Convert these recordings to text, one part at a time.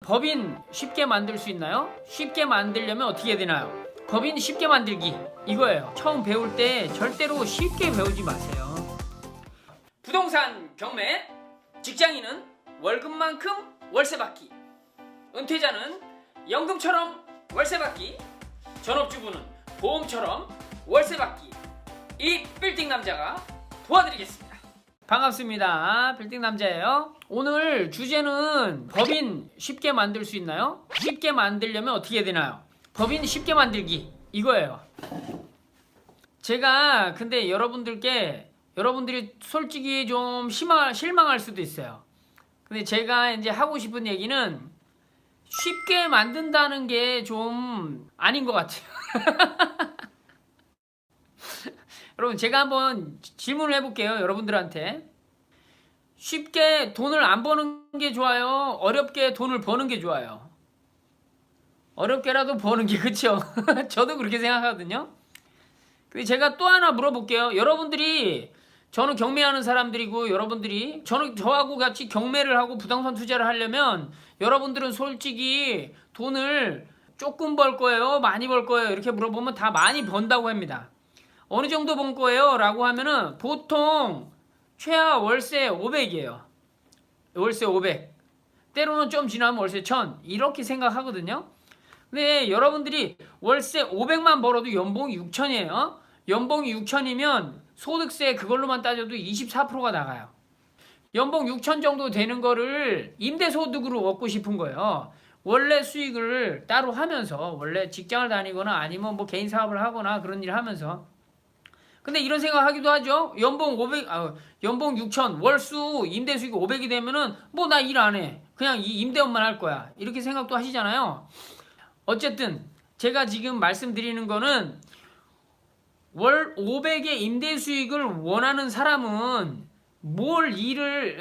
법인 쉽게 만들 수 있나요? 쉽게 만들려면 어떻게 해야 되나요? 법인 쉽게 만들기 이거예요. 처음 배울 때 절대로 쉽게 배우지 마세요. 부동산 경매, 직장인은 월급만큼 월세 받기, 은퇴자는 연금처럼 월세 받기, 전업주부는 보험처럼 월세 받기. 이 빌딩 남자가 도와드리겠습니다. 반갑습니다. 빌딩 남자예요. 오늘 주제는 법인 쉽게 만들 수 있나요? 쉽게 만들려면 어떻게 해야 되나요? 법인 쉽게 만들기 이거예요. 제가 근데 여러분들이 솔직히 좀 실망할 수도 있어요. 근데 제가 이제 하고 싶은 얘기는 쉽게 만든다는 게 좀 아닌 것 같아요. 여러분, 제가 한번 질문을 해볼게요. 여러분들한테. 쉽게 돈을 안 버는 게 좋아요? 어렵게 돈을 버는 게 좋아요? 어렵게라도 버는 게 그쵸? 저도 그렇게 생각하거든요. 근데 제가 또 하나 물어볼게요. 여러분들이, 저는 경매하는 사람들이고, 여러분들이 저하고 같이 경매를 하고 부동산 투자를 하려면 여러분들은 솔직히 돈을 조금 벌 거예요? 많이 벌 거예요? 이렇게 물어보면 다 많이 번다고 합니다. 어느 정도 번 거예요? 라고 하면은 보통 최하 월세 500이에요. 월세 500. 때로는 좀 지나면 월세 1000. 이렇게 생각하거든요. 근데 여러분들이 월세 500만 벌어도 연봉이 6000이에요. 연봉이 6000이면 소득세 그걸로만 따져도 24%가 나가요. 연봉 6000 정도 되는 거를 임대소득으로 얻고 싶은 거예요. 원래 수익을 따로 하면서, 원래 직장을 다니거나 아니면 뭐 개인 사업을 하거나 그런 일을 하면서. 근데 이런 생각하기도 하죠. 연봉 6000, 월수 임대 수익이 500이 되면은 뭐 나 일 안 해. 그냥 이 임대업만 할 거야. 이렇게 생각도 하시잖아요. 어쨌든 제가 지금 말씀드리는 거는 월 500의 임대 수익을 원하는 사람은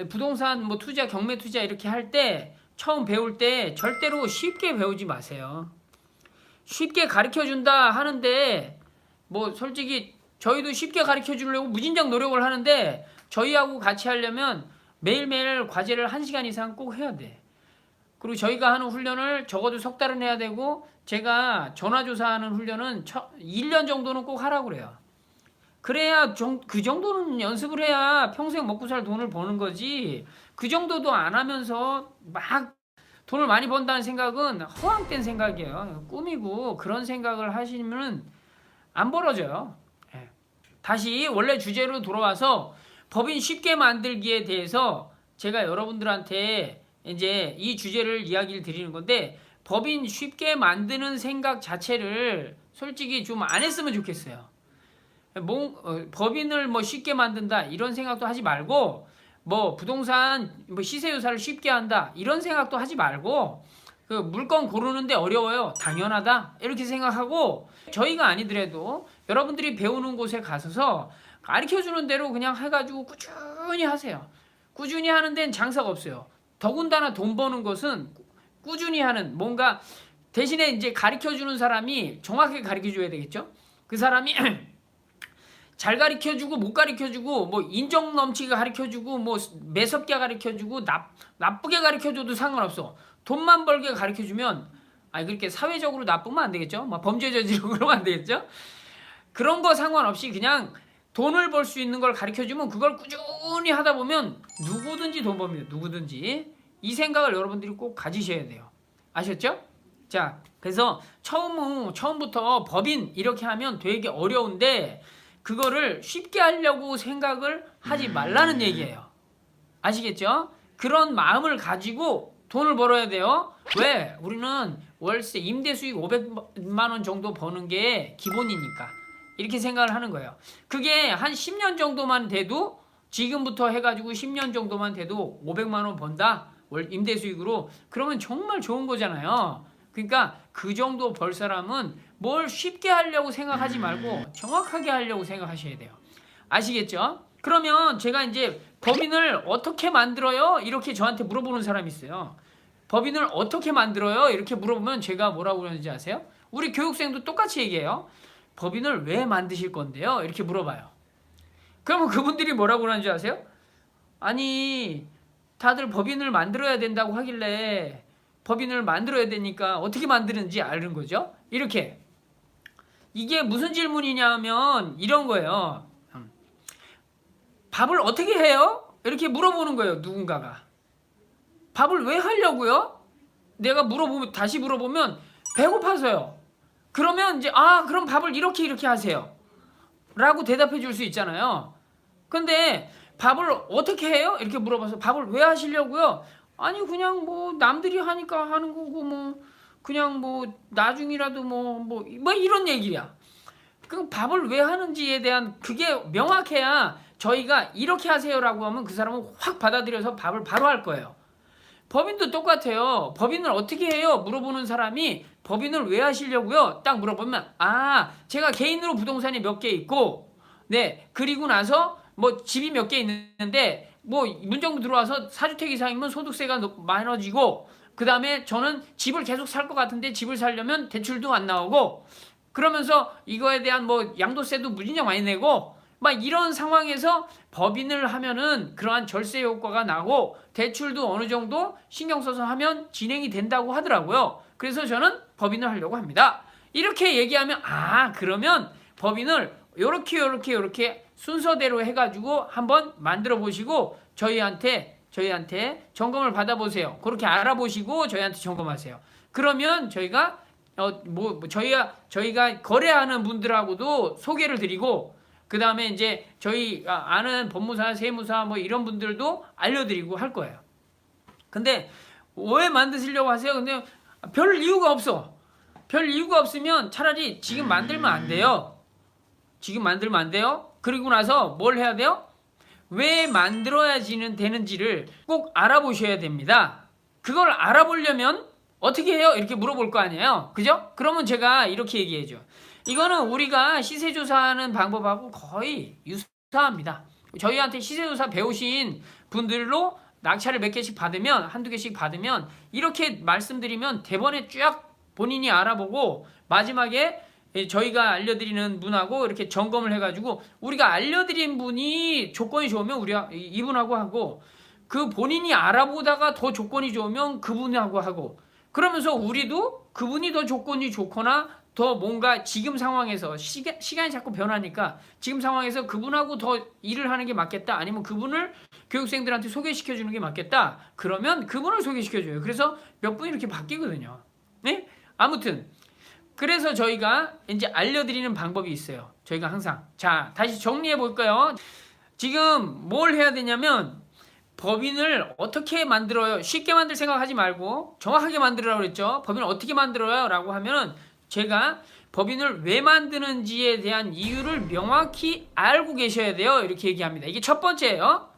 부동산 뭐 투자, 경매 투자 이렇게 할 때 처음 배울 때 절대로 쉽게 배우지 마세요. 쉽게 가르쳐 준다 하는데 뭐 솔직히 저희도 쉽게 가르쳐 주려고 무진장 노력을 하는데 저희하고 같이 하려면 매일매일 과제를 1시간 이상 꼭 해야 돼. 그리고 저희가 하는 훈련을 적어도 석 달은 해야 되고 제가 전화조사하는 훈련은 1년 정도는 꼭 하라고 그래요. 그래야 그 정도는 연습을 해야 평생 먹고 살 돈을 버는 거지. 그 정도도 안 하면서 막 돈을 많이 번다는 생각은 허황된 생각이에요. 꿈이고 그런 생각을 하시면 안 벌어져요. 다시 원래 주제로 돌아와서 법인 쉽게 만들기에 대해서 제가 여러분들한테 이제 이 주제를 이야기를 드리는 건데, 법인 쉽게 만드는 생각 자체를 솔직히 좀 안 했으면 좋겠어요. 법인을 뭐 쉽게 만든다 이런 생각도 하지 말고, 뭐 부동산 뭐 시세 조사를 쉽게 한다 이런 생각도 하지 말고, 그 물건 고르는데 어려워요? 당연하다 이렇게 생각하고, 저희가 아니더라도 여러분들이 배우는 곳에 가셔서 가르쳐주는 대로 그냥 해가지고 꾸준히 하세요. 꾸준히 하는 데는 장사가 없어요. 더군다나 돈 버는 것은 꾸준히 하는, 뭔가 대신에 이제 가르쳐주는 사람이 정확하게 가르쳐줘야 되겠죠. 그 사람이 잘 가르쳐주고 못 가르쳐주고 뭐 인정 넘치게 가르쳐주고 뭐 매섭게 가르쳐주고 나쁘게 가르쳐줘도 상관없어. 돈만 벌게 가르쳐주면, 그렇게 사회적으로 나쁘면 안 되겠죠. 막 범죄 저지르고 그러면 안 되겠죠. 그런 거 상관없이 그냥 돈을 벌 수 있는 걸 가르쳐주면 그걸 꾸준히 하다 보면 누구든지 돈 법니다. 누구든지. 이 생각을 여러분들이 꼭 가지셔야 돼요. 아셨죠? 자, 그래서 처음부터 법인 이렇게 하면 되게 어려운데 그거를 쉽게 하려고 생각을 하지 말라는 얘기예요. 아시겠죠? 그런 마음을 가지고 돈을 벌어야 돼요. 왜? 우리는 월세 임대 수익 500만 원 정도 버는 게 기본이니까 이렇게 생각을 하는 거예요. 그게 한 10년 정도만 돼도, 지금부터 해가지고 10년 정도만 돼도 500만 원 번다 월 임대 수익으로, 그러면 정말 좋은 거잖아요. 그러니까 그 정도 벌 사람은 뭘 쉽게 하려고 생각하지 말고 정확하게 하려고 생각하셔야 돼요. 아시겠죠? 그러면 제가 이제 법인을 어떻게 만들어요? 이렇게 저한테 물어보는 사람이 있어요. 법인을 어떻게 만들어요? 이렇게 물어보면 제가 뭐라고 그러는지 아세요? 우리 교육생도 똑같이 얘기해요. 법인을 왜 만드실 건데요? 이렇게 물어봐요. 그러면 그분들이 뭐라고 그러는지 아세요? 아니, 다들 법인을 만들어야 된다고 하길래 법인을 만들어야 되니까 어떻게 만드는지 아는 거죠. 이렇게. 이게 무슨 질문이냐면 이런 거예요. 밥을 어떻게 해요? 이렇게 물어보는 거예요. 누군가가. 밥을 왜 하려고요? 내가 다시 물어보면 배고파서요. 그러면 이제 그럼 밥을 이렇게 하세요. 라고 대답해 줄 수 있잖아요. 근데 밥을 어떻게 해요? 이렇게 물어봐서 밥을 왜 하시려고요? 아니 그냥 뭐 남들이 하니까 하는 거고 뭐 그냥 뭐 나중이라도 뭐 이런 얘기야. 그 밥을 왜 하는지에 대한 그게 명확해야 저희가 이렇게 하세요라고 하면 그 사람은 확 받아들여서 밥을 바로 할 거예요. 법인도 똑같아요. 법인을 어떻게 해요? 물어보는 사람이 법인을 왜 하시려고요? 딱 물어보면 제가 개인으로 부동산이 몇 개 있고 네 그리고 나서 뭐 집이 몇 개 있는데 뭐 문정부 들어와서 4주택 이상이면 소득세가 많아지고 그 다음에 저는 집을 계속 살 것 같은데 집을 살려면 대출도 안 나오고 그러면서 이거에 대한 뭐 양도세도 무진장 많이 내고 막 이런 상황에서 법인을 하면은 그러한 절세 효과가 나고 대출도 어느 정도 신경 써서 하면 진행이 된다고 하더라고요. 그래서 저는 법인을 하려고 합니다. 이렇게 얘기하면 그러면 법인을 요렇게 순서대로 해가지고 한번 만들어 보시고 저희한테 점검을 받아보세요. 그렇게 알아보시고 저희한테 점검하세요. 그러면 저희가 저희가 거래하는 분들하고도 소개를 드리고 그 다음에 이제 저희 아는 법무사, 세무사 뭐 이런 분들도 알려드리고 할 거예요. 근데 왜 만드시려고 하세요? 근데 별 이유가 없어. 별 이유가 없으면 차라리 지금 만들면 안 돼요. 그리고 나서 뭘 해야 돼요? 왜 만들어야지는 되는지를 꼭 알아보셔야 됩니다. 그걸 알아보려면 어떻게 해요? 이렇게 물어볼 거 아니에요. 그죠? 그러면 제가 이렇게 얘기해줘. 이거는 우리가 시세조사하는 방법하고 거의 유사합니다. 저희한테 시세조사 배우신 분들로 낙찰을 몇 개씩 받으면 한두 개씩 받으면 이렇게 말씀드리면 대번에 쫙 본인이 알아보고 마지막에 저희가 알려드리는 분하고 이렇게 점검을 해가지고 우리가 알려드린 분이 조건이 좋으면 우리가 이분하고 하고 그 본인이 알아보다가 더 조건이 좋으면 그분하고 하고 그러면서 우리도 그분이 더 조건이 좋거나 더 뭔가 지금 상황에서 시간이 자꾸 변하니까 지금 상황에서 그분하고 더 일을 하는 게 맞겠다 아니면 그분을 교육생들한테 소개시켜 주는 게 맞겠다 그러면 그분을 소개시켜 줘요. 그래서 몇 분이 이렇게 바뀌거든요. 네? 아무튼 그래서 저희가 이제 알려드리는 방법이 있어요. 저희가 항상 다시 정리해 볼까요? 지금 뭘 해야 되냐면 법인을 어떻게 만들어요? 쉽게 만들 생각하지 말고 정확하게 만들으라고 그랬죠. 법인을 어떻게 만들어요? 라고 하면은 제가 법인을 왜 만드는지에 대한 이유를 명확히 알고 계셔야 돼요. 이렇게 얘기합니다. 이게 첫 번째예요.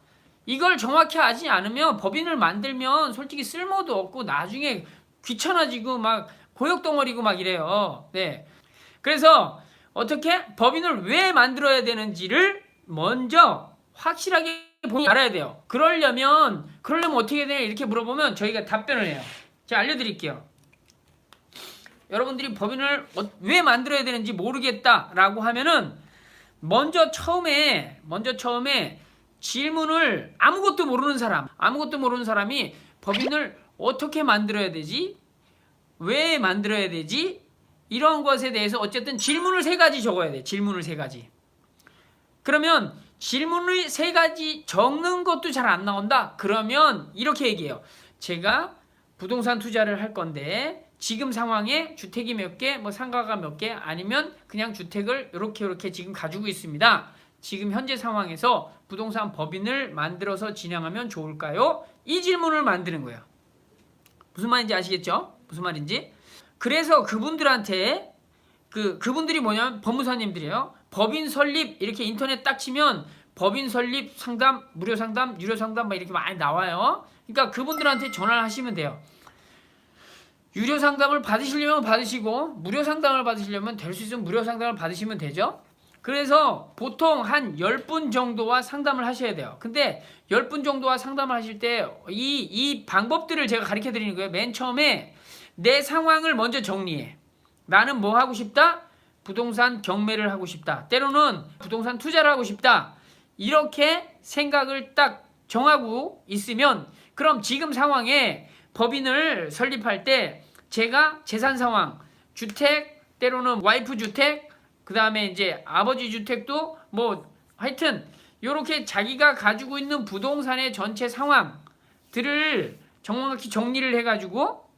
이걸 정확히 알지 않으면 법인을 만들면 솔직히 쓸모도 없고 나중에 귀찮아지고 막 고역덩어리고 막 이래요. 네. 그래서 어떻게 법인을 왜 만들어야 되는지를 먼저 확실하게 본인이 알아야 돼요. 그러려면 어떻게 해야 되냐 이렇게 물어보면 저희가 답변을 해요. 제가 알려드릴게요. 여러분들이 법인을 왜 만들어야 되는지 모르겠다라고 하면은 먼저 처음에 질문을 아무것도 모르는 사람이 법인을 어떻게 만들어야 되지? 왜 만들어야 되지? 이런 것에 대해서 어쨌든 질문을 3가지 적어야 돼. 질문을 3가지. 그러면 질문을 3가지 적는 것도 잘 안 나온다? 그러면 이렇게 얘기해요. 제가 부동산 투자를 할 건데 지금 상황에 주택이 몇 개, 뭐 상가가 몇 개, 아니면 그냥 주택을 이렇게 지금 가지고 있습니다. 지금 현재 상황에서 부동산 법인을 만들어서 진행하면 좋을까요? 이 질문을 만드는 거예요. 무슨 말인지 아시겠죠? 무슨 말인지? 그래서 그분들한테 그분들이 뭐냐면 법무사님들이에요. 법인 설립 이렇게 인터넷 딱 치면 법인 설립 상담, 무료 상담, 유료 상담 막 이렇게 많이 나와요. 그러니까 그분들한테 전화를 하시면 돼요. 유료 상담을 받으시려면 받으시고 무료 상담을 받으시려면 될 수 있으면 무료 상담을 받으시면 되죠. 그래서 보통 한 10분 정도와 상담을 하셔야 돼요. 근데 10분 정도와 상담을 하실 때 이 방법들을 제가 가르쳐 드리는 거예요. 맨 처음에 내 상황을 먼저 정리해. 나는 뭐 하고 싶다? 부동산 경매를 하고 싶다. 때로는 부동산 투자를 하고 싶다. 이렇게 생각을 딱 정하고 있으면 그럼 지금 상황에 법인을 설립할 때 제가 재산 상황, 주택, 때로는 와이프 주택, 그 다음에 이제 아버지 주택도 뭐 하여튼 요렇게 자기가 가지고 있는 부동산의 전체 상황들을 정확히 정리를 해가지고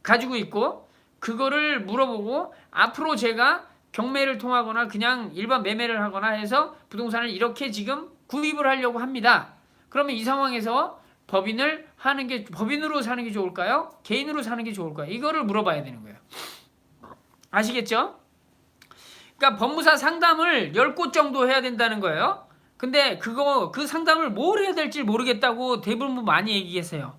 가지고 있고, 그거를 물어보고 앞으로 제가 경매를 통하거나 그냥 일반 매매를 하거나 해서 부동산을 이렇게 지금 구입을 하려고 합니다. 그러면 이 상황에서 법인으로 사는 게 좋을까요? 개인으로 사는 게 좋을까요? 이거를 물어봐야 되는 거예요. 아시겠죠? 그러니까 법무사 상담을 10곳 정도 해야 된다는 거예요. 근데 그 상담을 뭘 해야 될지 모르겠다고 대부분 많이 얘기했어요.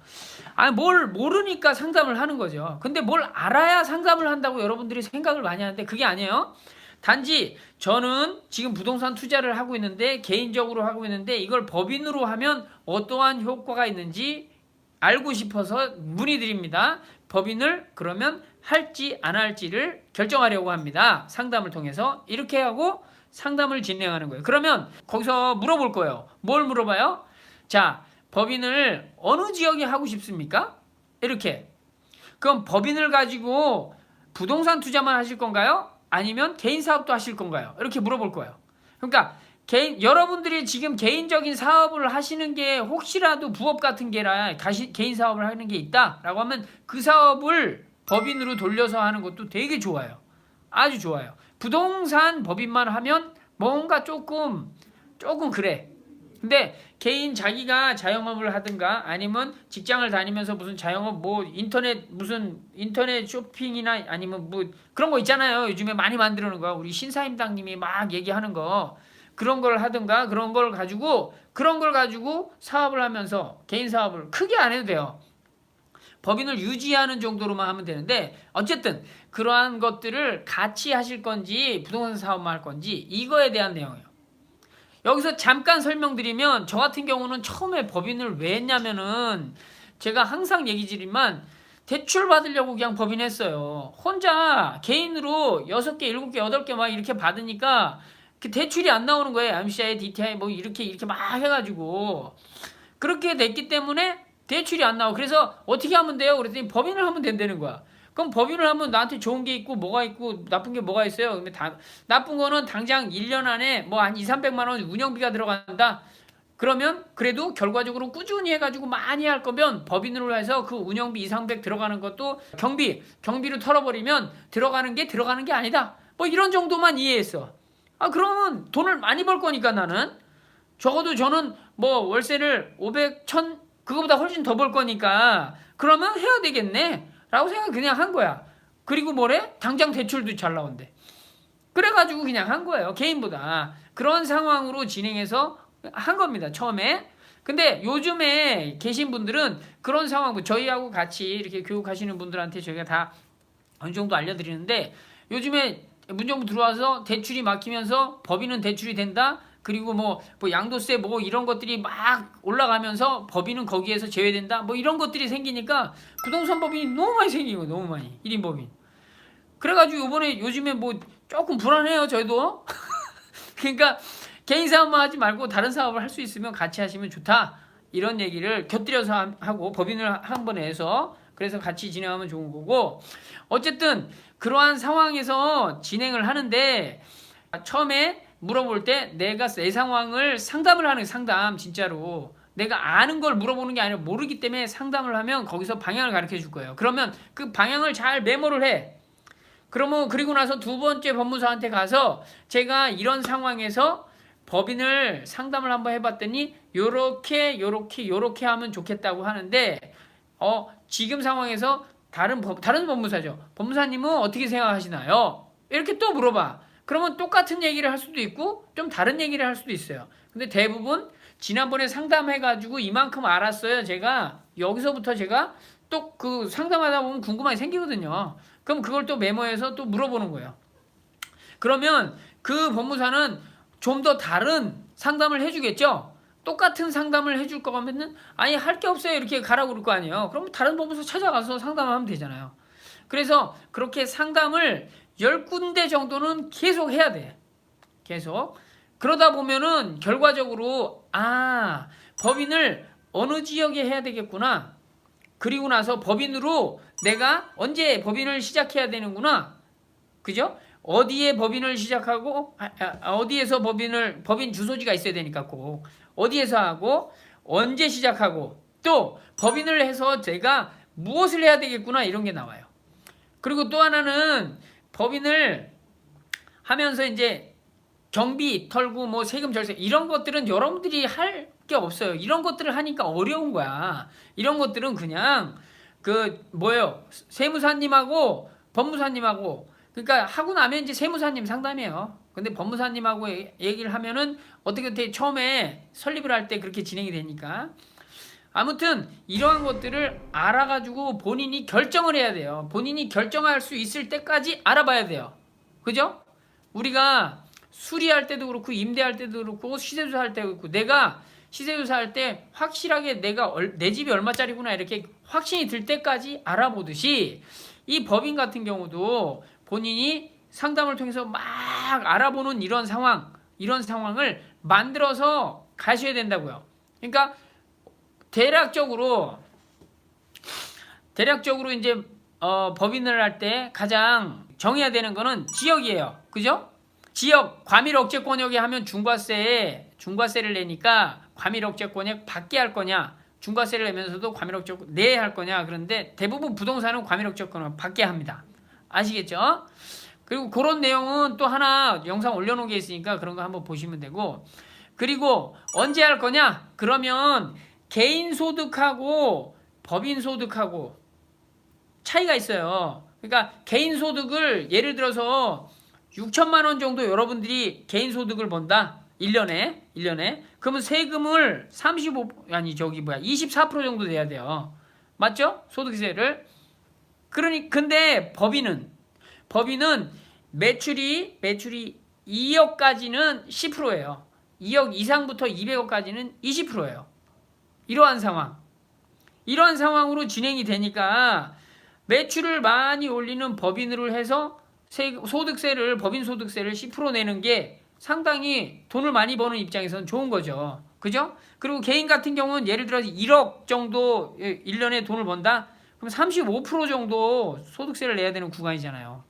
뭘 모르니까 상담을 하는 거죠. 근데 뭘 알아야 상담을 한다고 여러분들이 생각을 많이 하는데 그게 아니에요. 단지 저는 지금 부동산 투자를 하고 있는데, 개인적으로 하고 있는데, 이걸 법인으로 하면 어떠한 효과가 있는지 알고 싶어서 문의드립니다. 법인을 그러면 할지 안 할지를 결정하려고 합니다. 상담을 통해서 이렇게 하고 상담을 진행하는 거예요. 그러면 거기서 물어볼 거예요. 뭘 물어봐요? 자, 법인을 어느 지역에 하고 싶습니까? 이렇게. 그럼 법인을 가지고 부동산 투자만 하실 건가요? 아니면 개인 사업도 하실 건가요? 이렇게 물어볼 거예요. 그러니까 여러분들이 지금 개인적인 사업을 하시는 게 혹시라도 부업 같은 게라 개인 사업을 하는 게 있다라고 하면 그 사업을 법인으로 돌려서 하는 것도 되게 좋아요. 아주 좋아요. 부동산 법인만 하면 뭔가 조금 그래. 근데 개인 자기가 자영업을 하든가 아니면 직장을 다니면서 무슨 자영업 인터넷 쇼핑이나 아니면 뭐 그런 거 있잖아요. 요즘에 많이 만들어놓은 거. 우리 신사임당님이 막 얘기하는 거. 그런 걸 하든가 그런 걸 가지고 사업을 하면서 개인 사업을 크게 안 해도 돼요. 법인을 유지하는 정도로만 하면 되는데, 어쨌든 그러한 것들을 같이 하실 건지 부동산 사업만 할 건지 이거에 대한 내용이에요. 여기서 잠깐 설명드리면, 저 같은 경우는 처음에 법인을 왜 했냐면은 제가 항상 얘기 드리지만 대출 받으려고 그냥 법인 했어요. 혼자 개인으로 6개, 7개, 8개 막 이렇게 받으니까 그 대출이 안 나오는 거예요. MCI, DTI 뭐 이렇게 막 해가지고 그렇게 됐기 때문에 대출이 안 나와. 그래서 어떻게 하면 돼요? 그랬더니 법인을 하면 된다는 거야. 그럼 법인을 하면 나한테 좋은 게 있고 뭐가 있고 나쁜 게 뭐가 있어요? 그러면 나쁜 거는 당장 1년 안에 뭐 한 2, 300만 원 운영비가 들어간다. 그러면 그래도 결과적으로 꾸준히 해가지고 많이 할 거면 법인으로 해서 그 운영비 2, 300 들어가는 것도 경비로 털어버리면 들어가는 게 아니다. 뭐 이런 정도만 이해했어. 그러면 돈을 많이 벌 거니까 나는 적어도 저는 뭐 월세를 500, 1000 그거보다 훨씬 더 벌 거니까 그러면 해야 되겠네 라고 생각 그냥 한 거야. 그리고 뭐래? 당장 대출도 잘 나온대. 그래가지고 그냥 한 거예요. 개인보다. 그런 상황으로 진행해서 한 겁니다. 처음에. 근데 요즘에 계신 분들은 그런 상황, 저희하고 같이 이렇게 교육하시는 분들한테 저희가 다 어느 정도 알려드리는데, 요즘에 문정부 들어와서 대출이 막히면서 법인은 대출이 된다. 그리고 뭐 양도세 뭐 이런 것들이 막 올라가면서 법인은 거기에서 제외된다. 뭐 이런 것들이 생기니까 부동산 법인이 너무 많이 생기고 너무 많이 1인 법인. 그래가지고 요즘에 뭐 조금 불안해요. 저희도. 그러니까 개인 사업만 하지 말고 다른 사업을 할 수 있으면 같이 하시면 좋다. 이런 얘기를 곁들여서 하고 법인을 한 번에 해서 그래서 같이 진행하면 좋은 거고, 어쨌든 그러한 상황에서 진행을 하는데 처음에 물어볼 때 내가 내 상황을 상담을 하는 상담, 진짜로 내가 아는 걸 물어보는 게 아니라 모르기 때문에 상담을 하면 거기서 방향을 가르쳐 줄 거예요. 그러면 그 방향을 잘 메모를 해. 그리고 나서 두 번째 법무사한테 가서 제가 이런 상황에서 법인을 상담을 한번 해봤더니 요렇게 하면 좋겠다고 하는데 지금 상황에서 다른 법무사죠. 법무사님은 어떻게 생각하시나요? 이렇게 또 물어봐. 그러면 똑같은 얘기를 할 수도 있고 좀 다른 얘기를 할 수도 있어요. 근데 대부분 지난번에 상담해가지고 이만큼 알았어요. 제가 여기서부터 제가 또 그 상담하다 보면 궁금한 게 생기거든요. 그럼 그걸 또 메모해서 또 물어보는 거예요. 그러면 그 법무사는 좀 더 다른 상담을 해주겠죠. 똑같은 상담을 해줄 거면은 아니 할 게 없어요 이렇게 가라고 그럴 거 아니에요. 그럼 다른 법무사 찾아가서 상담을 하면 되잖아요. 그래서 그렇게 상담을 10군데 정도는 계속 해야 돼. 계속. 그러다 보면은 결과적으로 법인을 어느 지역에 해야 되겠구나. 그리고 나서 법인으로 내가 언제 법인을 시작해야 되는구나. 그죠? 어디에 법인을 시작하고 어디에서 법인 주소지가 있어야 되니까 꼭 어디에서 하고 언제 시작하고 또 법인을 해서 제가 무엇을 해야 되겠구나 이런 게 나와요. 그리고 또 하나는 법인을 하면서 이제 경비 털고 뭐 세금 절세 이런 것들은 여러분들이 할 게 없어요. 이런 것들을 하니까 어려운 거야. 이런 것들은 그냥 세무사님하고 법무사님하고 그러니까 하고 나면 이제 세무사님 상담이에요. 근데 법무사님하고 얘기를 하면은 어떻게 처음에 설립을 할 때 그렇게 진행이 되니까 아무튼 이러한 것들을 알아가지고 본인이 결정을 해야 돼요. 본인이 결정할 수 있을 때까지 알아봐야 돼요. 그죠? 우리가 수리할 때도 그렇고 임대할 때도 그렇고 시세조사 할 때도 그렇고 내가 시세조사 할 때 확실하게 내 집이 얼마짜리구나 이렇게 확신이 들 때까지 알아보듯이 이 법인 같은 경우도 본인이 상담을 통해서 막 알아보는 이런 상황을 만들어서 가셔야 된다고요. 그러니까 대략적으로 이제 법인을 할 때 가장 정해야 되는 거는 지역이에요. 그죠? 지역 과밀 억제 권역에 하면 중과세를 내니까 과밀 억제 권역 받게 할 거냐, 중과세를 내면서도 과밀 억제 내에 할 거냐. 그런데 대부분 부동산은 과밀 억제 권역 받게 합니다. 아시겠죠? 그리고 그런 내용은 또 하나 영상 올려놓은 게 있으니까 그런 거 한번 보시면 되고, 그리고 언제 할 거냐? 그러면 개인 소득하고 법인 소득하고 차이가 있어요. 그러니까 개인 소득을 예를 들어서 6천만 원 정도 여러분들이 개인 소득을 번다. 1년에. 그러면 세금을 24% 정도 내야 돼요. 맞죠? 소득세를. 근데 법인은 매출이 2억까지는 10%예요. 2억 이상부터 200억까지는 20%예요. 이러한 상황으로 진행이 되니까 매출을 많이 올리는 법인으로 해서 법인 소득세를 10% 내는 게 상당히 돈을 많이 버는 입장에서는 좋은 거죠. 그죠? 그리고 개인 같은 경우는 예를 들어서 1억 정도 1년에 돈을 번다? 그럼 35% 정도 소득세를 내야 되는 구간이잖아요.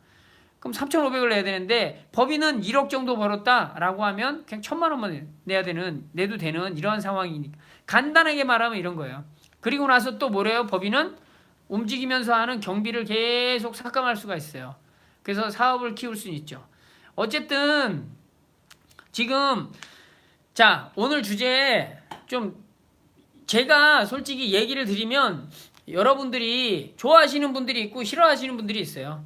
그럼 3,500을 내야 되는데 법인은 1억 정도 벌었다라고 하면 그냥 1,000만 원만 내도 되는 이러한 상황이니까 간단하게 말하면 이런 거예요. 그리고 나서 또 뭐래요? 법인은 움직이면서 하는 경비를 계속 삭감할 수가 있어요. 그래서 사업을 키울 수 있죠. 어쨌든 지금 오늘 주제 좀 제가 솔직히 얘기를 드리면 여러분들이 좋아하시는 분들이 있고 싫어하시는 분들이 있어요.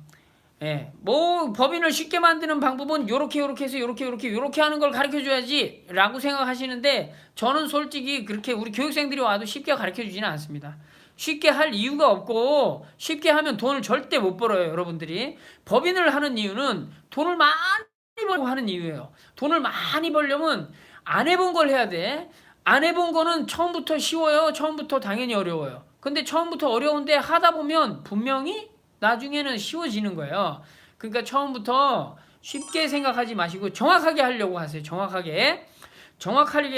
뭐 법인을 쉽게 만드는 방법은 요렇게 해서 요렇게 하는 걸 가르쳐 줘야지 라고 생각하시는데 저는 솔직히 그렇게 우리 교육생들이 와도 쉽게 가르쳐 주지는 않습니다. 쉽게 할 이유가 없고 쉽게 하면 돈을 절대 못 벌어요. 여러분들이 법인을 하는 이유는 돈을 많이 벌고 하는 이유예요. 돈을 많이 벌려면 안 해본 걸 해야 돼. 안 해본 거는 처음부터 쉬워요. 처음부터 당연히 어려워요. 근데 처음부터 어려운데 하다 보면 분명히 나중에는 쉬워지는 거예요. 그러니까 처음부터 쉽게 생각하지 마시고 정확하게 하려고 하세요. 정확하게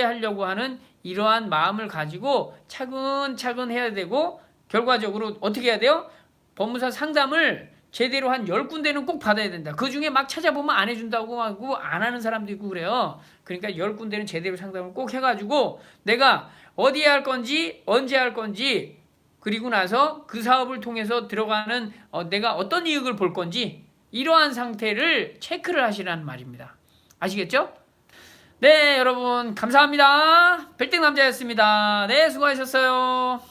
하려고 하는 이러한 마음을 가지고 차근차근 해야 되고 결과적으로 어떻게 해야 돼요? 법무사 상담을 제대로 한 10군데는 꼭 받아야 된다. 그 중에 막 찾아보면 안 해준다고 하고 안 하는 사람도 있고 그래요. 그러니까 10군데는 제대로 상담을 꼭 해가지고 내가 어디에 할 건지 언제 할 건지 그리고 나서 그 사업을 통해서 들어가는 내가 어떤 이익을 볼 건지 이러한 상태를 체크를 하시라는 말입니다. 아시겠죠? 네, 여러분 감사합니다. 빌딩남자였습니다. 네, 수고하셨어요.